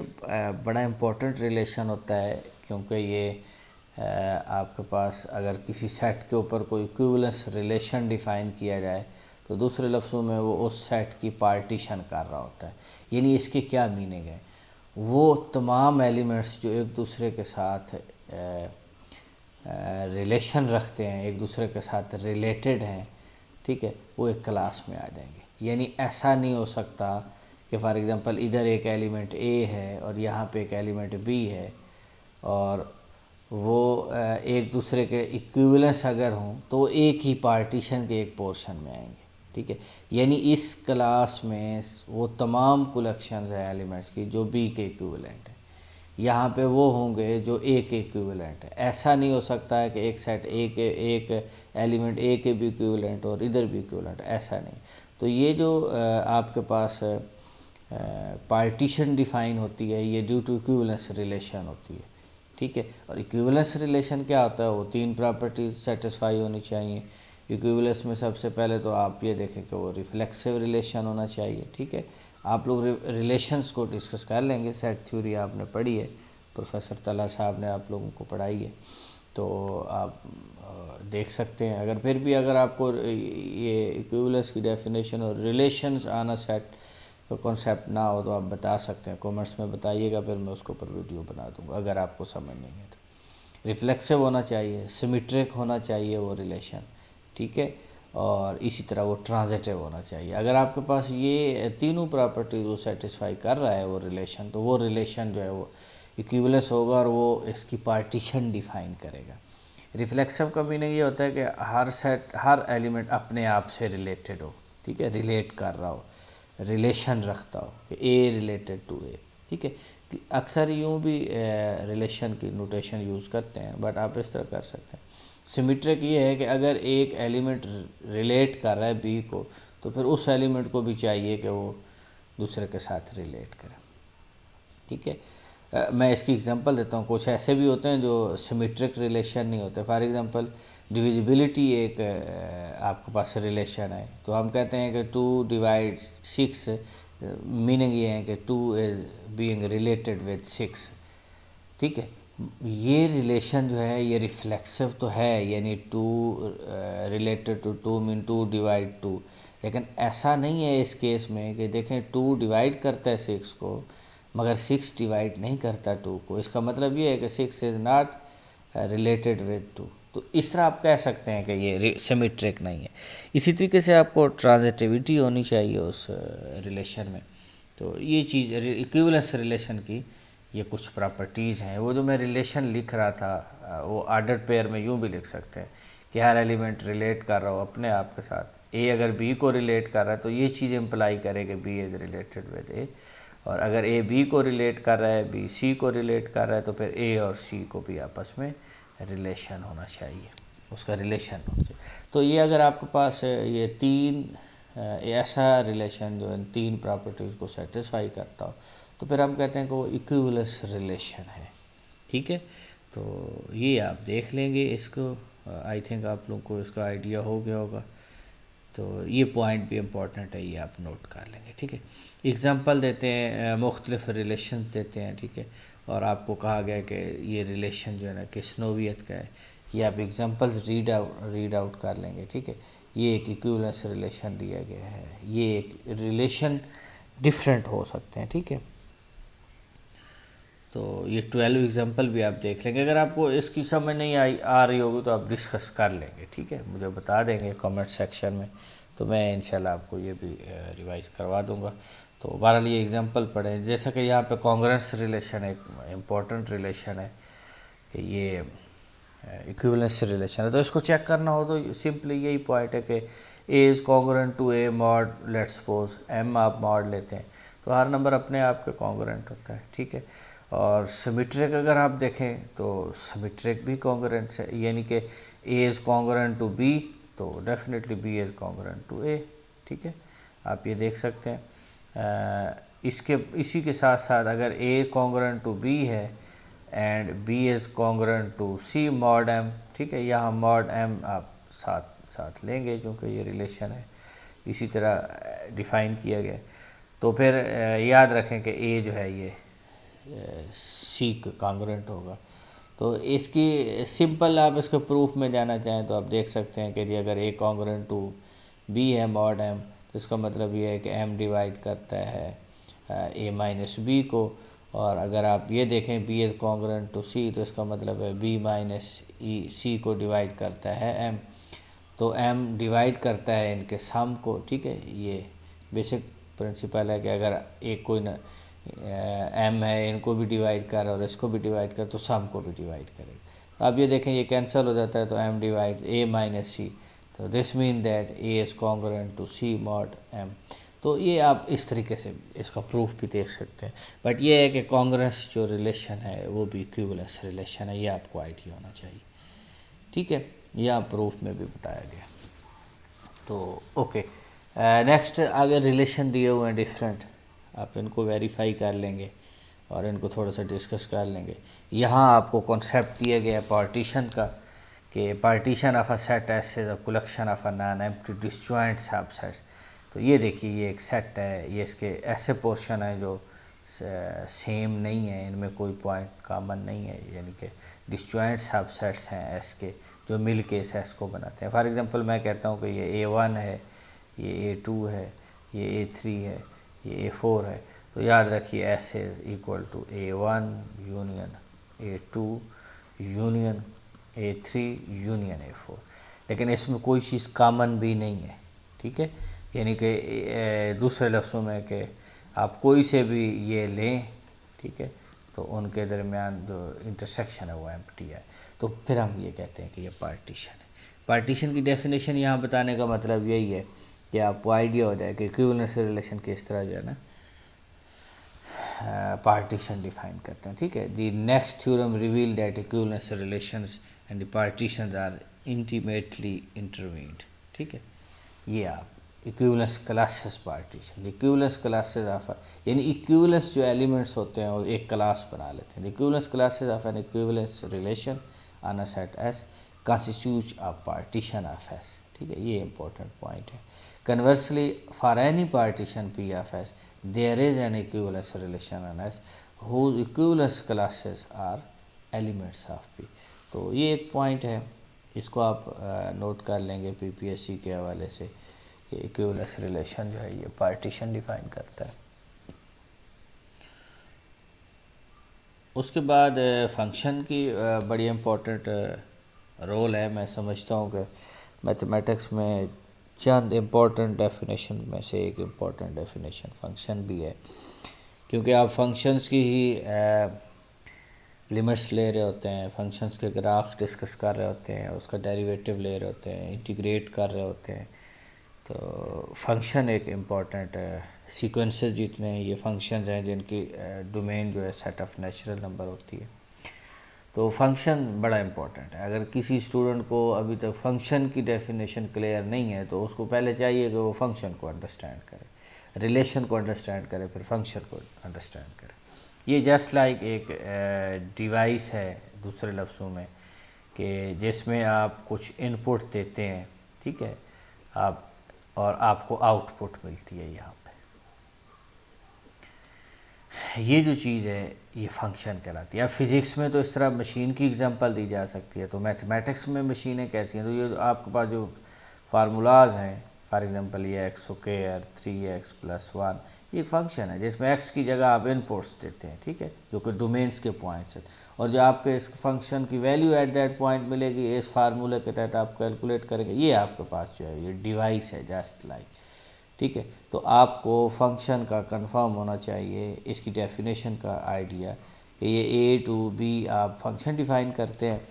बड़ा इम्पोर्टेंट रिलेशन होता है, क्योंकि ये आपके पास अगर किसी सेट के ऊपर कोई इक्विवेलेंस रिलेशन डिफ़ाइन किया जाए तो दूसरे लफ्ज़ों में वो उस सेट की पार्टीशन कर रहा होता है। यानी इसके क्या मीनिंग है, वो तमाम एलिमेंट्स जो एक दूसरे के साथ रिलेशन रखते हैं, एक दूसरे के साथ रिलेटेड हैं, ठीक है, वो एक क्लास में आ जाएंगे। यानी ऐसा नहीं हो सकता कि फॉर एग्ज़ाम्पल इधर एक एलिमेंट ए है और यहाँ पे एक एलिमेंट बी है और वो एक दूसरे के इक्विवेलेंस अगर हों तो एक ही पार्टीशन के एक पोर्शन में आएंगे, ठीक है। यानी इस क्लास में वो तमाम कलेक्शंस हैं एलिमेंट्स की जो बी के इक्विवेलेंट है, यहाँ पे वो होंगे जो ए के इक्विवेलेंट है। ऐसा नहीं हो सकता है कि एक सेट ए के एक एलिमेंट ए के भी इक्विवेलेंट और इधर भी इक्विवेलेंट, ऐसा नहीं। तो ये जो आपके पास पार्टीशन डिफ़ाइन होती है ये ड्यू टू इक्विवेलेंस रिलेशन होती है, ठीक है। और इक्विवेलेंस रिलेशन क्या होता है, वो 3 प्रॉपर्टीज सेटिस्फाई होनी चाहिए, इक्विवेलेंस में सबसे पहले तो आप ये देखें कि वो रिफ्लेक्सिव रिलेशन होना चाहिए, ठीक है। आप लोग रिलेशंस को डिस्कस कर लेंगे, सेट थ्योरी आपने पढ़ी है, प्रोफेसर तला साहब ने आप लोगों को पढ़ाई है, तो आप देख सकते हैं। अगर फिर भी अगर आपको ये इक्विवेलेंस की डेफिनेशन और रिलेशंस आना सेट तो कॉन्सेप्ट ना हो तो आप बता सकते हैं, कॉमेंट्स में बताइएगा, फिर मैं उसके ऊपर वीडियो बना दूंगा अगर आपको समझ नहीं है तो। रिफ्लेक्सिव होना चाहिए, सिमेट्रिक होना चाहिए वो रिलेशन, ठीक है, और इसी तरह वो ट्रांजिटिव होना चाहिए। अगर आपके पास ये तीनों प्रॉपर्टीज वो सेटिस्फाई कर रहा है वो रिलेशन, तो वो रिलेशन जो है वो इक्विवेलेंस होगा और वो इसकी पार्टीशन डिफाइन करेगा। रिफ्लेक्सिव का मीनिंग ये होता है कि हर एलिमेंट अपने आप से रिलेटेड हो, ठीक है, रिलेट कर रहा हो, रिलेशन रखता हो कि ए रिलेटेड टू ए, ठीक है। अक्सर यूँ भी रिलेशन की नोटेशन यूज़ करते हैं, बट आप इस तरह कर सकते हैं। सिमेट्रिक ये है कि अगर एक एलिमेंट रिलेट कर रहा है बी को, तो फिर उस एलिमेंट को भी चाहिए कि वो दूसरे के साथ रिलेट करे, ठीक है। मैं इसकी एग्जांपल देता हूँ। कुछ ऐसे भी होते हैं जो सिमेट्रिक रिलेशन नहीं होते। फॉर एग्जांपल डिविजिबिलिटी एक आपके पास रिलेशन है, तो हम कहते हैं कि 2/6, मीनिंग ये है कि 2 इज़ बीइंग रिलेटेड विद 6, ठीक है। ये रिलेशन जो है ये रिफ्लेक्सिव तो है, यानी 2 रिलेटेड टू 2 मीन 2/2, लेकिन ऐसा नहीं है इस केस में कि देखें 2 डिवाइड करता है 6 को मगर 6 डिवाइड नहीं करता 2 को। इसका मतलब ये है कि 6 इज़ नॉट रिलेटेड विद 2। तो इस तरह आप कह सकते हैं कि ये सिमेट्रिक नहीं है। इसी तरीके से आपको ट्रांजिटिविटी होनी चाहिए उस रिलेशन में। तो ये चीज़ इक्विवेलेंस रिलेशन की ये कुछ प्रॉपर्टीज़ हैं। वो जो मैं रिलेशन लिख रहा था वो ऑर्डर पेयर में यूँ भी लिख सकते हैं कि हर एलिमेंट रिलेट कर रहा हो अपने आप के साथ। ए अगर बी को रिलेट कर रहा है तो ये चीज़ इम्प्लाई करे कि बी इज़ रिलेटेड विद ए, और अगर ए बी को रिलेट कर रहा है, बी सी को रिलेट कर रहा है, तो फिर ए और सी को भी आपस में रिलेशन होना चाहिए, उसका रिलेशन होना चाहिए। तो ये अगर आपके पास ये तीन ऐसा रिलेशन जो इन तीन प्रॉपर्टीज़ को सेटिस्फाई करता हो तो फिर हम कहते हैं कि वो इक्विवेलेंस रिलेशन है, ठीक है। तो ये आप देख लेंगे इसको, आई थिंक आप लोग को इसका आइडिया हो गया होगा। तो ये पॉइंट भी इम्पॉर्टेंट है, ये आप नोट कर लेंगे, ठीक है। एग्ज़ाम्पल देते हैं, मुख्तलिफ रिलेशन देते हैं, ठीक है, और आपको कहा गया कि ये रिलेशन जो है ना किस नोवियत का है, ये आप एग्ज़ाम्पल्स रीड आउट कर लेंगे, ठीक है। ये एक इक्विवेलेंस रिलेशन दिया गया है, ये एक रिलेशन डिफरेंट हो सकते हैं, ठीक है। तो ये 12 एग्जांपल भी आप देख लेंगे। अगर आपको इसकी समझ नहीं आ रही होगी तो आप डिस्कस कर लेंगे, ठीक है, मुझे बता देंगे कमेंट सेक्शन में, तो मैं इंशाल्लाह आपको ये भी रिवाइज़ करवा दूंगा। तो बहरहाल ये एग्जांपल पढ़ें, जैसा कि यहाँ पे कॉन्ग्रुएंस रिलेशन एक इम्पॉर्टेंट रिलेशन है कि ये इक्विवेलेंस रिलेशन है। तो इसको चेक करना हो तो सिंपली यही पॉइंट है कि ए is congruent to A mod, let's suppose M आप मॉड लेते हैं तो हर नंबर अपने आप के कॉन्ग्रुएंट होता है, ठीक है। और सिमेट्रिक अगर आप देखें तो सिमेट्रिक भी कॉन्ग्रुएंट है, यानी कि ए इज़ कॉन्ग्रुएंट टू बी तो definitely b is congruent to a, ठीक है, आप ये देख सकते हैं। इसी के साथ साथ अगर ए कॉन्ग्रुएंट टू बी है and B is congruent to C mod M, ठीक है, यहाँ मॉड एम आप साथ लेंगे क्योंकि ये रिलेशन है इसी तरह डिफ़ाइन किया गया। तो फिर याद रखें कि ए जो है ये सी कॉन्ग्रुएंट होगा। तो इसकी सिंपल आप इसके प्रूफ में जाना चाहें तो आप देख सकते हैं कि जी अगर ए कॉन्ग्रुएंट टू बी है मॉड एम तो इसका मतलब ये है कि एम डिवाइड करता है ए माइनस बी को, और अगर आप ये देखें बी इज़ कॉन्ग्रुएंट टू सी तो इसका मतलब है बी माइनस ई सी को डिवाइड करता है एम, तो एम डिवाइड करता है इनके सम को, ठीक है। ये बेसिक प्रिंसिपल है कि अगर एक कोई ना एम है इनको भी डिवाइड कर और इसको भी डिवाइड कर तो सम को भी डिवाइड करेगा। तो आप ये देखें ये कैंसिल हो जाता है तो M divide A minus C, तो this mean that A is congruent to C mod M. तो ये आप इस तरीके से इसका प्रूफ भी देख सकते हैं। बट ये है कि कॉन्ग्रुएंस जो रिलेशन है वो भी इक्विवेलेंस रिलेशन है, ये आपको आइडिया होना चाहिए, ठीक है। ये आप प्रूफ में भी बताया गया। तो ओके, नेक्स्ट अगर रिलेशन दिए हुए हैं डिफरेंट, आप इनको वेरीफाई कर लेंगे और इनको थोड़ा सा डिस्कस कर लेंगे। यहाँ आपको कॉन्सेप्ट दिया गया पार्टीशन का कि partition of a set S is a collection of a non empty disjoint subsets. तो ये देखिए ये एक सेट है, ये इसके ऐसे पोर्शन है जो सेम नहीं है, इनमें कोई पॉइंट कॉमन नहीं है, यानी कि डिसजॉइंट सबसेट्स हैं एस के जो मिल के इस एस को बनाते हैं। फॉर एग्जांपल मैं कहता हूँ कि ये A1 है, ये A2 है, ये A3 है, ये A4 है। तो याद रखिए S is equal to A1 union A2 union A3 union A4। लेकिन इसमें कोई चीज़ कॉमन भी नहीं है, ठीक है। यानी कि दूसरे लफ्ज़ों में कि आप कोई से भी ये लें, ठीक है, तो उनके दरमियान जो इंटरसेक्शन है वो एम्प्टी है। तो फिर हम ये कहते हैं कि ये पार्टीशन है। पार्टीशन की डेफिनेशन यहाँ बताने का मतलब यही है कि आपको आइडिया हो जाए कि इक्विवेलेंस रिलेशन किस तरह जो है ना पार्टीशन डिफाइन करते हैं, ठीक है। The next theorem reveal that equivalence relations and the partitions are intimately intertwined, ठीक है। ये आप equivalence classes partition, equivalence classes of यानी इक्विवेलेंस जो एलिमेंट्स होते हैं वो एक क्लास बना लेते हैं। Equivalence classes of an equivalence relation on a set S constitutes a partition of S, ठीक है, ये इंपॉर्टेंट पॉइंट है। Conversely for any partition P of S there is an equivalence relation on S whose equivalence classes are elements of P। तो ये एक point है, इसको आप नोट कर लेंगे PPSC के हवाले से कि इक्विवेलेंस रिलेशन जो है ये पार्टीशन डिफाइन करता है। उसके बाद फंक्शन की बड़ी इम्पोर्टेंट रोल है। मैं समझता हूँ कि मैथमेटिक्स में चंद इम्पोर्टेंट डेफिनेशन में से एक इम्पोर्टेंट डेफिनेशन फंक्शन भी है, क्योंकि आप फंक्शंस की ही लिमिट्स ले रहे होते हैं, फंक्शंस के ग्राफ्स डिस्कस कर रहे होते हैं, उसका डेरिवेटिव ले रहे होते हैं, इंटीग्रेट कर रहे होते हैं। तो फंक्शन एक इम्पॉर्टेंट सीक्वेंसेस जितने हैं ये फंक्शंस हैं जिनकी डोमेन जो है सेट ऑफ नेचुरल नंबर होती है। तो फंक्शन बड़ा इम्पॉर्टेंट है। अगर किसी स्टूडेंट को अभी तक फंक्शन की डेफिनेशन क्लियर नहीं है तो उसको पहले चाहिए कि वो फंक्शन को अंडरस्टैंड करे, रिलेशन को अंडरस्टैंड करे, फिर फंक्शन को अंडरस्टैंड करे। ये जस्ट लाइक एक डिवाइस है दूसरे लफ्ज़ों में कि जिसमें आप कुछ इनपुट देते हैं, ठीक है, आप और आपको आउटपुट मिलती है। यहाँ पे ये जो चीज़ है ये फंक्शन कहलाती है। अब फिज़िक्स में तो इस तरह मशीन की एग्जांपल दी जा सकती है, तो मैथमेटिक्स में मशीनें कैसी हैं? तो ये आपके पास जो फार्मूलाज हैं, फॉर एग्जांपल ये एक्स स्क्वायर 3x + 1 ये एक फंक्शन है जिसमें एक्स की जगह आप इनपुट्स देते हैं, ठीक है, जो कि डोमेन्स के पॉइंट्स हैं, और जो आपके इस फंक्शन की वैल्यू एट दैट पॉइंट मिलेगी इस फार्मूले के तहत आप कैलकुलेट करेंगे। ये आपके पास जो है ये डिवाइस है जस्ट लाइक, ठीक है। तो आपको फंक्शन का कंफर्म होना चाहिए, इसकी डेफिनेशन का आइडिया कि ये A to B आप फंक्शन डिफाइन करते हैं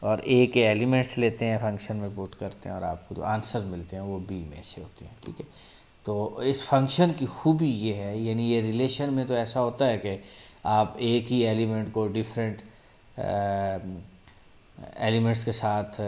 और A के एलिमेंट्स लेते हैं, फंक्शन में पुट करते हैं और आपको जो आंसर मिलते हैं वो B में से होते हैं, ठीक है। तो इस फंक्शन की खूबी ये है, यानी ये रिलेशन में तो ऐसा होता है कि आप एक ही एलिमेंट को डिफरेंट एलिमेंट्स के साथ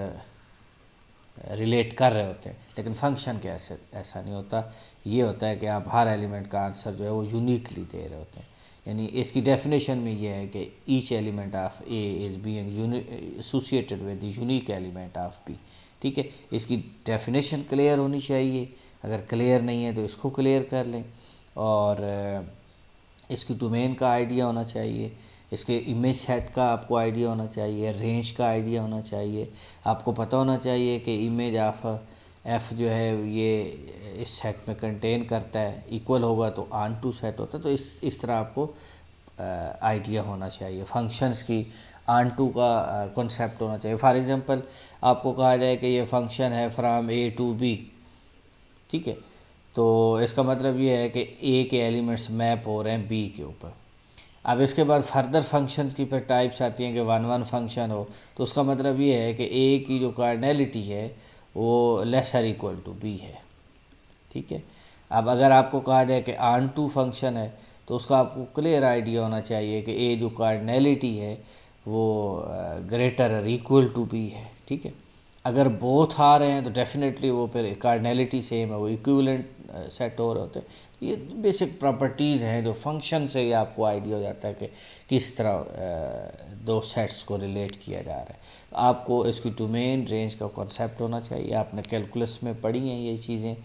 रिलेट कर रहे होते हैं, लेकिन फंक्शन के ऐसा नहीं होता। ये होता है कि आप हर एलिमेंट का आंसर जो है वो यूनिकली दे रहे होते हैं। यानी इसकी डेफिनेशन में ये है कि each element of A is being associated with the unique element of B, ठीक है। इसकी डेफिनेशन क्लियर होनी चाहिए, अगर क्लियर नहीं है तो इसको क्लियर कर लें, और इसकी डोमेन का आइडिया होना चाहिए, इसके इमेज सेट का आपको आइडिया होना चाहिए, रेंज का आइडिया होना चाहिए, आपको पता होना चाहिए कि इमेज ऑफ एफ़ जो है ये इस सेट में कंटेन करता है, इक्वल होगा तो ऑन टू सेट होता है। तो इस तरह आपको आइडिया होना चाहिए। फंक्शंस की ऑन टू का कॉन्सेप्ट होना चाहिए। फॉर एग्जांपल आपको कहा जाए कि ये फंक्शन है फ्राम A to B, ठीक है, तो इसका मतलब ये है कि A के एलिमेंट्स मैप हो रहे हैं B के ऊपर। अब इसके बाद फर्दर फंक्शंस की फिर टाइप्स आती हैं कि 1 फंक्शन हो, तो उसका मतलब ये है कि A की जो कार्डिनैलिटी है वो लेसर इक्वल टू B है, ठीक है। अब अगर आपको कहा जाए कि ऑन टू फंक्शन है तो उसका आपको क्लियर आइडिया होना चाहिए कि A जो कार्डिनैलिटी है वो ग्रेटर और इक्वल टू B है, ठीक है। अगर बोथ आ रहे हैं तो डेफिनेटली वो फिर कार्डिनैलिटी सेम है, वो इक्विवेलेंट सेट हो रहे होते हैं। ये बेसिक प्रॉपर्टीज़ हैं जो फंक्शन से ही आपको आइडिया हो जाता है कि किस तरह दो सेट्स को रिलेट किया जा रहा है। आपको इसकी डोमेन रेंज का कॉन्सेप्ट होना चाहिए। आपने कैलकुलस में पढ़ी हैं ये चीज़ें,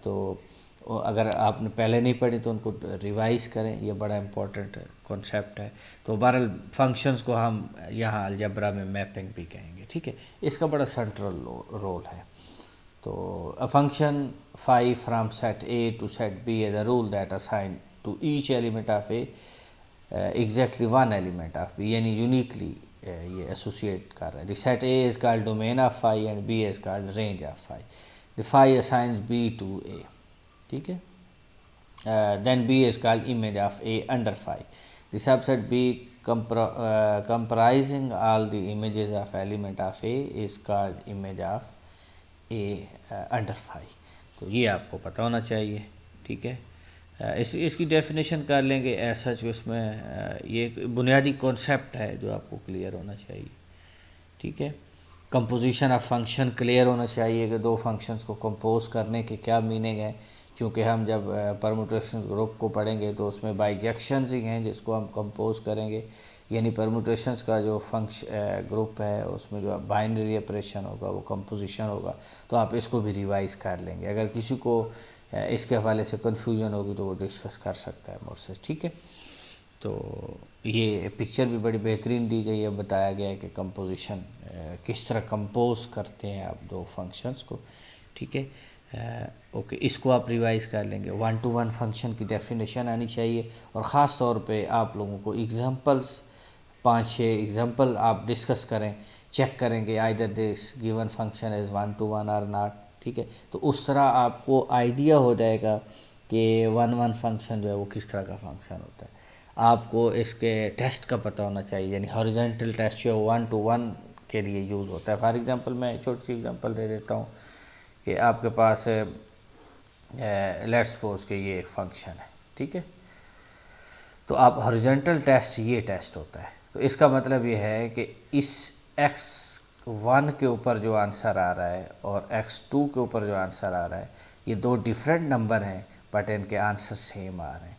तो अगर आपने पहले नहीं पढ़ी तो उनको रिवाइज करें, ये बड़ा इम्पोर्टेंट कॉन्सेप्ट है। तो बहरहाल फंक्शंस को हम यहाँ अलजबरा में मैपिंग भी कहेंगे, ठीक है। इसका बड़ा सेंट्रल रोल है। तो a function phi from set A to set B is a rule that assign to each element of A exactly one element of B, यानी uniquely ये associate कर रहा है। The set A is called domain of phi and B is called range of phi. The phi assigns B to A, ठीक है। Then B is called image of A under phi. The subset B comprising all the images of element of A is called image of A under phi. तो ये आपको पता होना चाहिए, ठीक है। इसकी डेफिनेशन कर लेंगे ऐसा जो इसमें ये बुनियादी कॉन्सेप्ट है जो आपको क्लियर होना चाहिए, ठीक है। कंपोजिशन ऑफ फंक्शन क्लियर होना चाहिए कि दो फंक्शंस को कंपोज करने के क्या मीनिंग है, क्योंकि हम जब परमुटेशन ग्रुप को पढ़ेंगे तो उसमें बाइजेक्शंस ही हैं जिसको हम कंपोज करेंगे, यानी परमुटेशंस का जो ग्रुप है उसमें जो बाइनरी ऑपरेशन होगा वो कंपोजिशन होगा। तो आप इसको भी रिवाइज कर लेंगे। अगर किसी को इसके हवाले से कन्फ्यूजन होगी तो वो डिस्कस कर सकता है मुझसे, ठीक है। तो ये पिक्चर भी बड़ी बेहतरीन दी गई है, बताया गया है कि कंपोजिशन किस तरह कंपोज करते हैं आप दो फंक्शंस को, ठीक है। ओके, इसको आप रिवाइज कर लेंगे। 1 to 1 फंक्शन की डेफिनेशन आनी चाहिए, और ख़ास तौर पे आप लोगों को एग्जांपल्स 5-6 एग्जांपल आप डिस्कस करें, चेक करेंगे either this given function is 1 to 1 और नॉट, ठीक है। तो उस तरह आपको आइडिया हो जाएगा कि 1-1 फंक्शन जो है वो किस तरह का फंक्शन होता है। आपको इसके टेस्ट का पता होना चाहिए, यानी हॉरिजॉन्टल टेस्ट जो 1 to 1 के लिए यूज़ होता है। फॉर एग्जांपल मैं छोटी सी एग्जांपल दे देता हूँ कि आपके पास लेट्स सपोज कि ये एक फंक्शन है, ठीक है। तो आप हॉरिजॉन्टल टेस्ट, ये टेस्ट होता है। तो इसका मतलब ये है कि इस x1 के ऊपर जो आंसर आ रहा है और x2 के ऊपर जो आंसर आ रहा है, ये दो डिफरेंट नंबर हैं बट इनके आंसर सेम आ रहे हैं।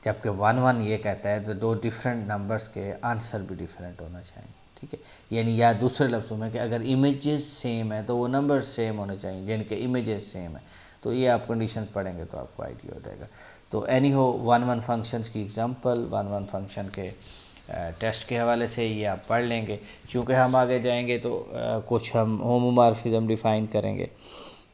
जबकि 1-1 ये कहता है तो दो डिफरेंट नंबर्स के आंसर भी डिफरेंट होना चाहिए, ठीक है। यानी या दूसरे लफ्ज़ों में कि अगर इमेजेस सेम है तो वो नंबर सेम होने चाहिए जिनके इमेजेस सेम है। तो ये आप कंडीशंस पढ़ेंगे तो आपको आइडिया हो जाएगा। तो एनी हो 1-1 फंक्शंस की एग्जांपल 1-1 फंक्शन के टेस्ट के हवाले से ये आप पढ़ लेंगे। क्योंकि हम आगे जाएंगे तो कुछ हम होमोमॉर्फिज्म डिफ़ाइन करेंगे,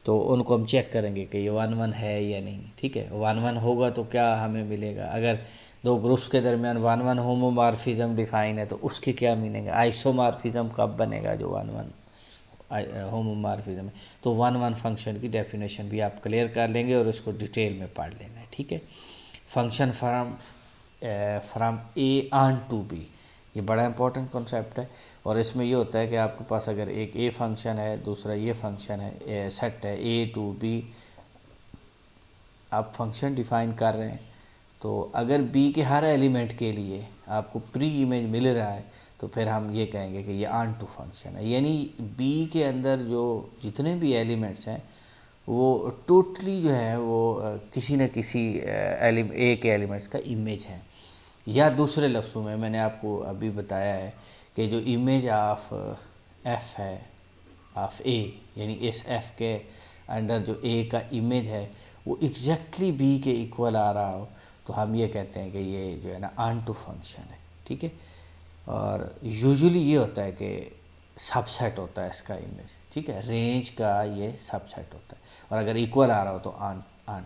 तो उनको हम चेक करेंगे कि ये 1-1 है या नहीं, ठीक है। 1-1 होगा तो क्या हमें मिलेगा। अगर दो ग्रुप्स के दरमियान 1-1 होमोमॉर्फिज्म डिफ़ाइन है तो उसकी क्या मीनिंग है। आइसोमॉर्फिज्म कब बनेगा जो 1-1 होमोमॉर्फिज्म है। तो 1-1 फंक्शन की डेफिनेशन भी आप क्लियर कर लेंगे और इसको डिटेल में पढ़ लेना है, ठीक है। Function from A onto B, ये बड़ा इंपॉर्टेंट कॉन्सेप्ट है। और इसमें ये होता है कि आपके पास अगर एक ए फंक्शन है, दूसरा ये फंक्शन है, सेट है ए टू बी, आप फंक्शन डिफ़ाइन कर रहे हैं। तो अगर बी के हर एलिमेंट के लिए आपको प्री इमेज मिल रहा है तो फिर हम ये कहेंगे कि ये ऑन टू फंक्शन है। यानी बी के अंदर जो जितने भी एलिमेंट्स हैं वो टोटली जो है वो किसी न किसी ए के एलिमेंट्स का इमेज है। या दूसरे लफ्ज़ों में मैंने आपको अभी बताया है कि जो इमेज ऑफ एफ़ है, ऑफ ए, यानी इस एफ़ के अंडर जो ए का इमेज है वो एग्जैक्टली बी के इक्वल आ रहा हो तो हम ये कहते हैं कि ये जो है ना ऑन टू फंक्शन है, ठीक है। और यूजुअली ये होता है कि सबसेट होता है इसका इमेज, ठीक है। रेंज का ये सबसेट होता है, और अगर इक्वल आ रहा हो तो ऑन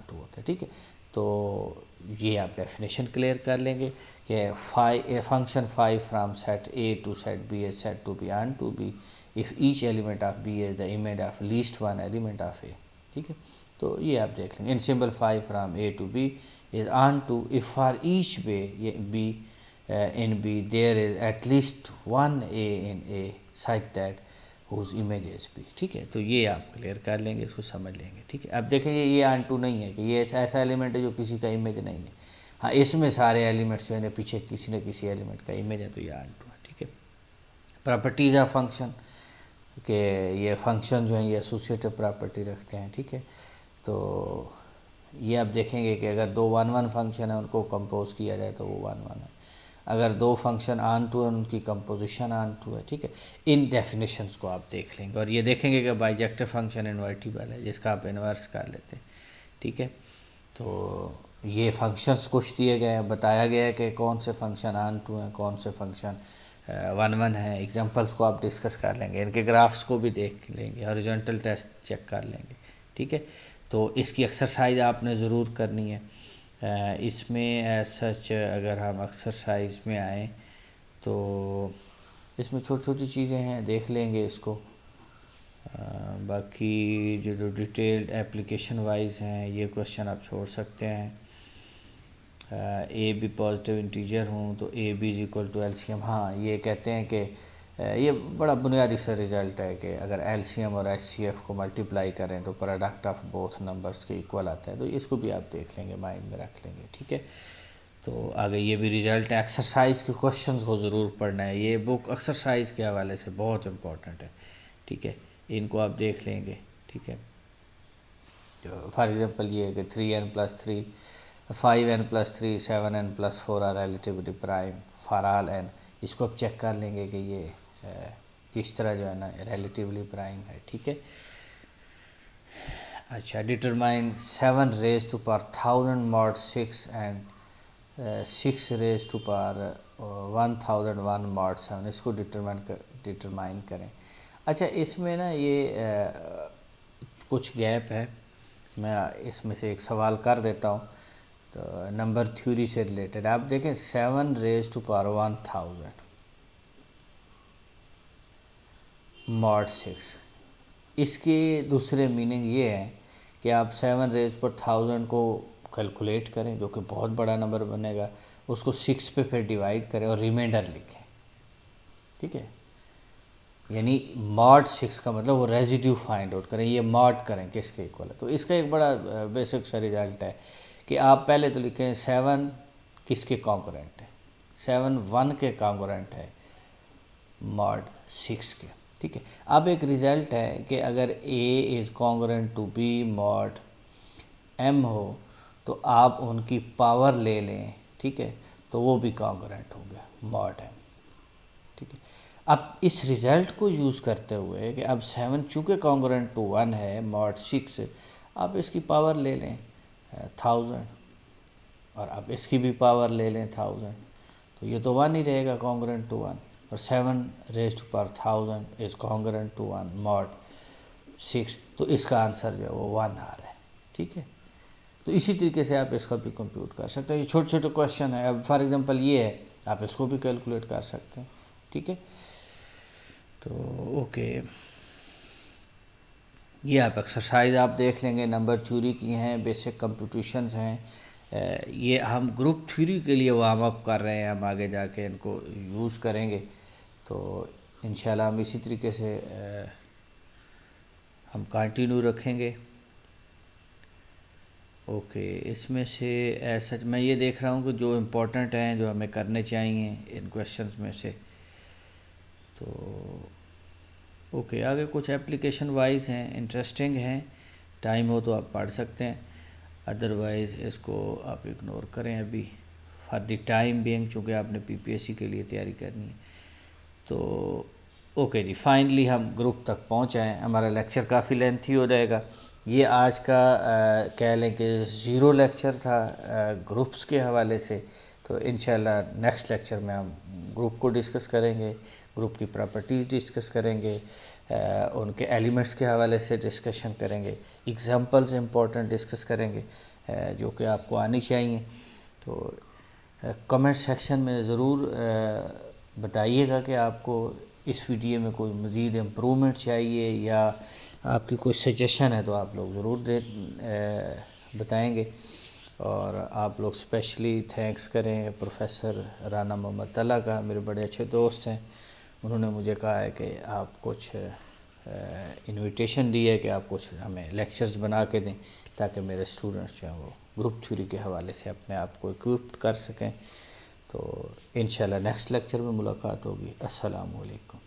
टू होता है, ठीक है। तो ये आप डेफिनेशन क्लियर कर लेंगे कि function phi from set a to set b is said to be onto b if each element of b is the image of least one element of a, ठीक है। तो ये आप देख लेंगे। In symbol phi from a to b is onto if for फॉर b b बी in B there is at least one A in A such that whose image is B, ठीक है। तो ये आप क्लियर कर लेंगे, इसको समझ लेंगे, ठीक है। अब देखेंगे ये ऑन टू नहीं है कि ये ऐसा एलिमेंट है जो किसी का इमेज नहीं है। हाँ, इसमें सारे एलिमेंट्स जो है ना पीछे किसी न किसी एलिमेंट का इमेज है, तो ये ऑन टू है, ठीक है। प्रॉपर्टीज़ ऑफ फंक्शन के ये फंक्शन जो है ये एसोसिएटिव प्रॉपर्टी रखते हैं, ठीक है। तो ये आप देखेंगे कि अगर दो 1-1 फंक्शन है उनको कंपोज किया जाए तो वो 1-1 है, अगर दो फंक्शन ऑन टू है उनकी कंपोजिशन ऑन टू है, ठीक है। इन डेफिनेशंस को आप देख लेंगे और ये देखेंगे कि बाइजेक्टिव फंक्शन इन्वर्टिबल है जिसका आप इन्वर्स कर लेते हैं, ठीक है। तो ये फंक्शंस कुछ दिए गए हैं, बताया गया है कि कौन से फंक्शन ऑन टू हैं, कौन से फंक्शन 1-1 है। एग्जांपल्स को आप डिस्कस कर लेंगे, इनके ग्राफ्स को भी देख लेंगे, हॉरिजॉन्टल टेस्ट चेक कर लेंगे, ठीक है। तो इसकी एक्सरसाइज आपने ज़रूर करनी है। इसमें सच अगर हम एक्सरसाइज में आए तो इसमें छोटी छोटी चीज़ें हैं, देख लेंगे इसको। बाकी जो डिटेल्ड एप्लीकेशन वाइज हैं ये क्वेश्चन आप छोड़ सकते हैं। ए बी पॉजिटिव इंटीजर हूँ तो A B is equal to LCM. हाँ, ये कहते हैं कि ये बड़ा बुनियादी सा रिज़ल्ट है कि अगर एलसीएम और एचसीएफ को मल्टीप्लाई करें तो प्रोडक्ट ऑफ बोथ नंबर्स के इक्वल आता है। तो इसको भी आप देख लेंगे, माइंड में रख लेंगे, ठीक है। तो आगे ये भी रिज़ल्ट है। एक्सरसाइज के क्वेश्चंस को ज़रूर पढ़ना है, ये बुक एक्सरसाइज के हवाले से बहुत इंपॉर्टेंट है, ठीक है। इनको आप देख लेंगे, ठीक है। फॉर एग्जांपल ये है कि 3n+3 5n+3 7n+4 are relatively prime for all n। इसको आप चेक कर लेंगे कि ये किस तरह जो है ना रिलेटिवली प्राइम है, ठीक है। अच्छा, determine 7 raise to power 1000 mod 6 and 6 raise to power 1001 mod 7। इसको डिटरमाइन करें। अच्छा, इसमें ना ये कुछ गैप है, मैं इसमें से एक सवाल कर देता हूँ। तो नंबर थ्योरी से रिलेटेड आप देखें 7 रेज टू पावर 1000 mod 6, इसके दूसरे मीनिंग ये है कि आप 7 रेज पर 1000 को कैलकुलेट करें जो कि बहुत बड़ा नंबर बनेगा, उसको 6 पे फिर डिवाइड करें और रिमाइंडर लिखें, ठीक है। यानी mod 6 का मतलब वो रेजिड्यू फाइंड आउट करें, ये mod करें किसके इक्वल है। तो इसका एक बड़ा बेसिक सा रिजल्ट है कि आप पहले तो लिखें 7 किसके कॉन्करेंट है, 7 1 के कॉन्करेंट है mod 6 के, ठीक है। अब एक रिज़ल्ट है कि अगर A is concurrent to B mod M हो तो आप उनकी पावर ले लें, ठीक है, तो वो भी कॉन्करेंट हो गया mod M, ठीक है। अब इस रिज़ल्ट को यूज़ करते हुए कि अब 7 चूँकि कॉन्करेंट टू 1 है mod 6, आप इसकी पावर ले लें 1000 और अब इसकी भी पावर ले लें 1000, तो ये तो 1 ही रहेगा कॉन्करेंट टू 1, और 7 raise to power 1000 is concurrent to 1 mod 6, तो इसका आंसर जो है वो 1 आ रहा है, ठीक है। तो इसी तरीके से आप इसका भी कंप्यूट कर सकते हैं। ये छोटे छोटे क्वेश्चन है। अब फॉर एग्जांपल ये है, आप इसको भी कैलकुलेट कर सकते हैं, ठीक है। तो ओके, ये आप एक्सरसाइज आप देख लेंगे, नंबर थ्योरी की हैं, बेसिक कंप्यूटेशंस हैं। ये हम ग्रुप थ्योरी के लिए वार्म अप कर रहे हैं, हम आगे जाके इनको यूज़ करेंगे। तो इंशाल्लाह हम इसी तरीके से हम कंटिन्यू रखेंगे। ओके, इसमें से ऐसा मैं ये देख रहा हूँ कि जो इम्पोर्टेंट हैं, जो हमें करने चाहिए इन क्वेश्चंस में से। तो ओके, आगे कुछ एप्लीकेशन वाइज हैं, इंटरेस्टिंग हैं, टाइम हो तो आप पढ़ सकते हैं, अदरवाइज़ इसको आप इग्नोर करें अभी फॉर द टाइम बीइंग, चूँकि आपने पीपीएससी के लिए तैयारी करनी है। तो ओके जी, फाइनली हम ग्रुप तक पहुँच आए। हमारा लेक्चर काफ़ी लेंथी हो जाएगा। ये आज का कह लें कि 0 लेक्चर था ग्रुप्स के हवाले से। तो इंशाल्लाह नेक्स्ट लेक्चर में हम ग्रुप को डिस्कस करेंगे, ग्रुप की प्रॉपर्टीज़ डिस्कस करेंगे, उनके एलिमेंट्स के हवाले से डिस्कशन करेंगे, एग्जांपल्स इंपॉर्टेंट डिस्कस करेंगे जो कि आपको आनी चाहिए। तो कमेंट सेक्शन में ज़रूर बताइएगा कि आपको इस वीडियो में कोई मज़ीद इम्प्रूवमेंट चाहिए या आपकी कोई सजेशन है तो आप लोग ज़रूर बताएंगे। और आप लोग स्पेशली थैंक्स करें प्रोफेसर राना मोहम्मद तला का, मेरे बड़े अच्छे दोस्त हैं। उन्होंने मुझे कहा है कि आप कुछ इनविटेशन दी है कि आप कुछ हमें लेक्चर्स बना के दें ताकि मेरे स्टूडेंट्स जो हैं वो ग्रुप थ्योरी के हवाले से अपने आप को इक्विप्ड कर सकें। तो इंशाल्लाह नेक्स्ट लेक्चर में मुलाकात होगी। अस्सलाम वालेकुम।